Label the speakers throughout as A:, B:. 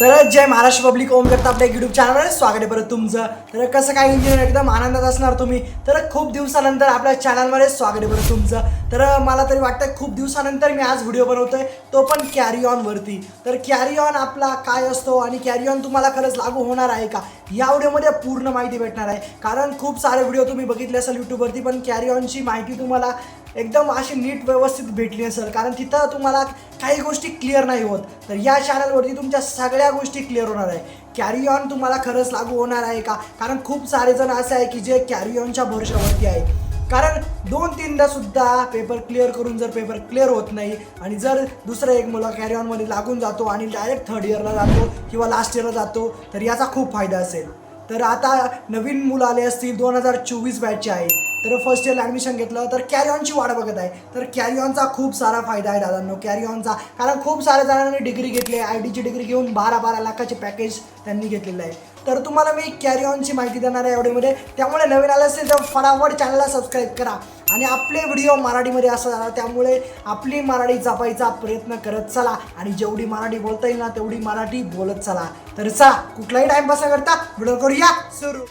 A: तर जय महाराष्ट्र पब्लिक ओम जगताप आपल्या यूट्यूब चॅनलवर स्वागत आहे परत तुमचं। तर कसं काय इंजिनियर एकदम आनंदात असणार तुम्ही। तर खूप दिवसानंतर आपल्या चॅनलवर स्वागत आहे परत तुमचं। तर मला तरी वाटतं खूप दिवसानंतर मी आज व्हिडिओ बनवतोय, तो पण कॅरी ऑन वरती। तर कॅरी ऑन आपला काय असतो आणि कॅरी ऑन तुम्हाला खरंच लागू होणार आहे का, या व्हिडिओमध्ये पूर्ण माहिती भेटणार आहे। कारण खूप सारे व्हिडिओ तुम्ही बघितले असेल यूट्यूबवरती, पण कॅरी ऑनची माहिती तुम्हाला एकदम अशी नीट व्यवस्थित भेटली असेल, कारण तिथं तुम्हाला काही गोष्टी क्लिअर नाही होत। तर या चॅनलवरती तुमच्या सगळ्या गोष्टी क्लिअर होणार आहे। कॅरी ऑन तुम्हाला खरंच लागू होणार आहे का, कारण खूप सारे जण असे आहे की जे कॅरी ऑनच्या भरोशावरती आहे। कारण 2-3दा सुद्धा पेपर क्लिअर करून जर पेपर क्लिअर होत नाही आणि जर दुसरा एक मुलगा कॅरी ऑनमध्ये लागून जातो आणि डायरेक्ट थर्ड इयरला जातो किंवा लास्ट इयरला जातो, तर याचा खूप फायदा असेल। तर आता नवीन मुलं आले असतील, 2024 बॅचचे आहे, तर फर्स्ट इयरला ॲडमिशन घेतलं तर कॅरी ऑनची वाट बघत आहे। तर कॅरी ऑनचा खूप सारा फायदा आहे दादांनो, कॅरी ऑनचा। कारण खूप साऱ्या जणांनी डिग्री घेतली आहे, ITची डिग्री घेऊन 12-12 लाखाचे पॅकेज त्यांनी घेतलेलं आहे। तर तुम्हाला मी कॅरी ऑनची माहिती देणार आहे एवढ्यामध्ये। त्यामुळे नवीन आलं असेल तर फटाफट चॅनलला सबस्क्राईब करा आणि आपले व्हिडिओ मराठीमध्ये असतात, त्यामुळे आपली मराठी जपायचा प्रयत्न करत चला आणि जेवढी मराठी बोलता येईल ना तेवढी मराठी बोलत चला। तर चला कुठलाही टाइमपास न करता व्हिडिओ करूया सुरू।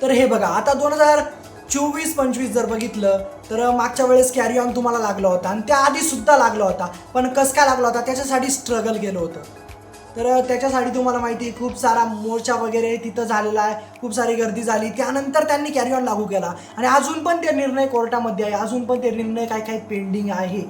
A: तर हे बघा, आता 2024-25 जर बघितलं तर मागच्या वेळेस कॅरी ऑन तुम्हाला लागला होता आणि त्याआधी सुद्धा लागला होता, पण कसं काय लागला होता त्याच्यासाठी स्ट्रगल केलं होतं। तर त्याच्यासाठी तुम्हाला माहिती आहे खूप सारा मोर्चा वगैरे तिथं झालेला आहे, खूप सारी गर्दी झाली, त्यानंतर त्यांनी कॅरी ऑन लागू केला आणि अजून पण ते निर्णय कोर्टामध्ये आहे, अजून पण ते निर्णय काही पेंडिंग आहे।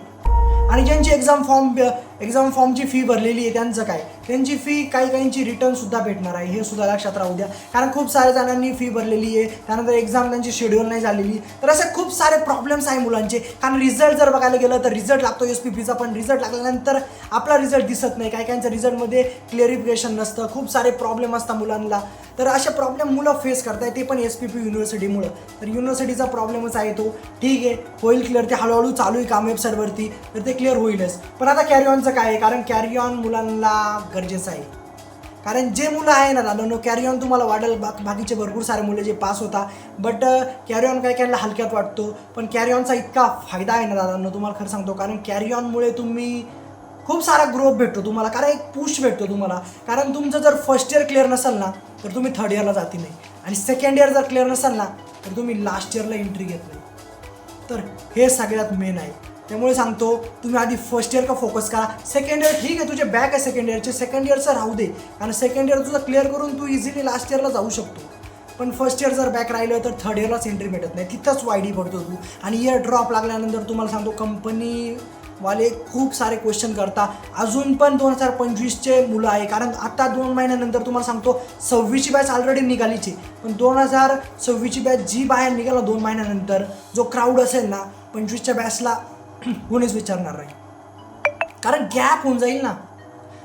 A: आणि ज्यांची एक्झाम फॉर्मची फी भरलेली आहे त्यांचं काय, त्यांची फी काहींची रिटर्नसुद्धा भेटणार आहे, हे सुद्धा लक्षात राहू द्या। कारण खूप साऱ्या जणांनी फी भरलेली आहे, त्यानंतर एक्झाम त्यांची शेड्यूल नाही झालेली। तर असे खूप सारे प्रॉब्लेम्स आहे मुलांचे। कारण रिझल्ट जर बघायला गेलं तर रिझल्ट लागतो SPPचा, पण रिझल्ट लागल्यानंतर आपला रिझल्ट दिसत नाही, काहींच्या रिझल्टमध्ये क्लिअरिफिकेशन नसतं, खूप सारे प्रॉब्लेम असतात मुलांना। तर असे प्रॉब्लेम मुलं फेस करताय, ते पण SPP युनिव्हर्सिटीमुळं। तर युनिव्हर्सिटीचा प्रॉब्लेमच आहे तो, ठीक आहे होईल क्लिअर, ते हळूहळू चालू आहे काम वेबसाईटवरती, तर ते क्लिअर होईलच। पण आता कॅरी ऑनचं काय आहे, कारण कॅरी ऑन मुलांना गरजेचं आहे। कारण जे मुलं आहे ना दादांनो, कॅरी ऑन तुम्हाला वाटेल बाकीचे भरपूर सारे मुलं जे पास होता, बट कॅरी ऑन काही हलक्यात वाटतो, पण कॅरी ऑनचा इतका फायदा आहे ना दादांनो, तुम्हाला खरं सांगतो। कारण कॅरी ऑनमुळे तुम्ही खूप सारा ग्रोथ भेटतो तुम्हाला, कारण एक पुश भेटतो तुम्हाला। कारण तुमचं जर फर्स्ट इयर क्लिअर नसेल ना तर तुम्ही थर्ड इयरला जाती नाही, आणि सेकंड इयर जर क्लिअर नसेल ना तर तुम्ही लास्ट इयरला एंट्री घेत नाही। तर हे सगळ्यात मेन आहे। त्यामुळे सांगतो तुम्ही आधी फर्स्ट इयर का फोकस करा। सेकंड इयर ठीक आहे, तुझे बॅक आहे सेकंड इयरचं राहू दे, कारण सेकंड इयर तुझं क्लिअर करून तू इझिली लास्ट इयरला जाऊ शकतो। पण फर्स्ट इयर जर बॅक राहिलं तर थर्ड इयरलाच एंट्री भेटत नाही, तिथंच वायडी पडतो तू। आणि इयर ड्रॉप लागल्यानंतर तुम्हाला सांगतो कंपनीवाले खूप सारे क्वेश्चन करता। अजून पण 2025चे मुलं आहे, कारण आता 2 महिन्यानंतर तुम्हाला सांगतो 26ची बॅच ऑलरेडी निघालीची, पण 2026ची बॅच जी बाहेर निघाला 2 महिन्यानंतर, जो क्राऊड असेल ना 25च्या बॅचला कोणीच विचारणार नाही, कारण गॅप होऊन जाईल ना।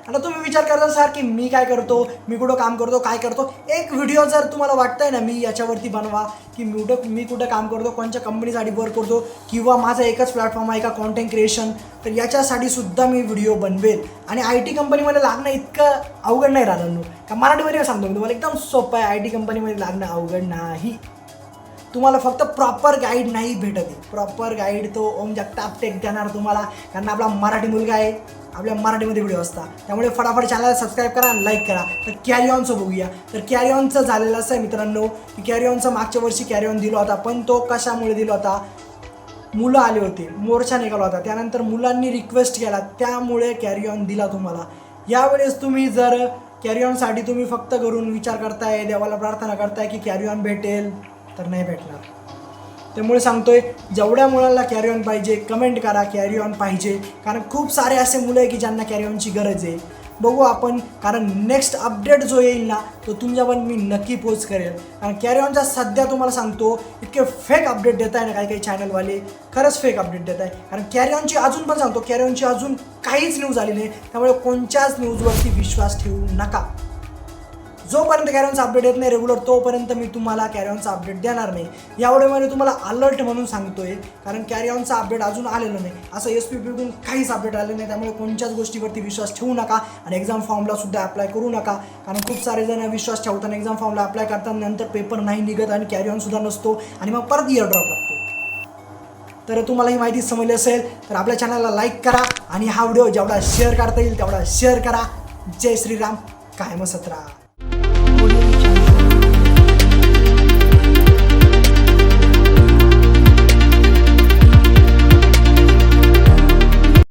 A: आता तुम्ही विचार करता सर की मी काय करतो, मी कुठं काम करतो, काय करतो। एक व्हिडिओ जर तुम्हाला वाटतंय ना मी याच्यावरती बनवा की मी कुठं काम करतो, कोणत्या कंपनीसाठी वर्क करतो, किंवा माझा एकच प्लॅटफॉर्म आहे का कॉन्टेंट क्रिएशन, तर याच्यासाठी सुद्धा मी व्हिडिओ बनवेल। आणि IT कंपनीमध्ये लागणं इतकं अवघड नाही राहणार, का मराठीमध्ये सांगतो मी तुम्हाला, एकदम सोपं आहे। IT कंपनीमध्ये लागणं अवघड नाही, तुम्हाला फक्त प्रॉपर गाईड नाही भेटत आहे। प्रॉपर गाईड तो ओम जगताप टेक देणार तुम्हाला, कारण आपला मराठी मुलगा आहे, आपल्या मराठीमध्ये व्हिडिओ असतात। त्यामुळे फटाफट चॅनलला सबस्क्राईब करा आणि लाईक करा। तर कॅरी ऑनचं बघूया। तर कॅरी ऑनचं झालेलं असं आहे मित्रांनो की कॅरी ऑनचं मागच्या वर्षी कॅरी ऑन दिला होता, पण तो कशामुळे दिला होता, मुलं आले होते, मोर्चा निघाला होता, त्यानंतर मुलांनी रिक्वेस्ट केला, त्यामुळे कॅरी ऑन दिला तुम्हाला। यावेळेस तुम्ही जर कॅरी ऑनसाठी तुम्ही फक्त घरून विचार करताय, देवाला प्रार्थना करताय की कॅरी ऑन भेटेल, तर नाही भेटणार। त्यामुळे सांगतोय जेवढ्या मुलांना कॅरी ऑन पाहिजे कमेंट करा कॅरी ऑन पाहिजे, कारण खूप सारे असे मुलं आहे की ज्यांना कॅरी ऑनची गरज आहे। बघू आपण, कारण नेक्स्ट अपडेट जो येईल ना तो तुमच्यापर्यंत मी नक्की पोस्ट करेल। कारण कॅरी ऑनचा सध्या तुम्हाला सांगतो इतके फेक अपडेट देत आहे ना काही चॅनलवाले, खरंच फेक अपडेट देत आहे। कारण कॅरी ऑनची अजून पण सांगतो, कॅरी ऑनची अजून काहीच न्यूज आली नाही, त्यामुळे कोणत्याच न्यूजवरती विश्वास ठेवू नका। जोपर्यंत कॅरी ऑनचा अपडेट येत नाही रेग्युलर, तोपर्यंत मी तुम्हाला कॅरी ऑनचा अपडेट देणार नाही। या व्हिडिओमध्ये तुम्हाला अलर्ट म्हणून सांगतोय, कारण कॅरी ऑनचा अपडेट अजून आलेलं नाही, असं SPPकडून काहीच अपडेट आलेलं नाही। त्यामुळे कोणत्याच गोष्टीवरती विश्वास ठेवू नका आणि एक्झाम फॉर्मला सुद्धा अप्लाय करू नका, कारण खूप सारे जण विश्वास ठेवताना एक्झाम फॉर्मला अप्लाय करताना नंतर पेपर नाही निघत आणि कॅरी ऑन सुद्धा नसतो आणि मग परत इयर ड्रॉप लागतो। तर तुम्हाला ही माहिती समजली असेल तर आपल्या चॅनलला लाईक करा आणि हा व्हिडिओ जेवढा शेअर करता येईल तेवढा शेअर करा. जय श्रीराम, कायम सत्रा.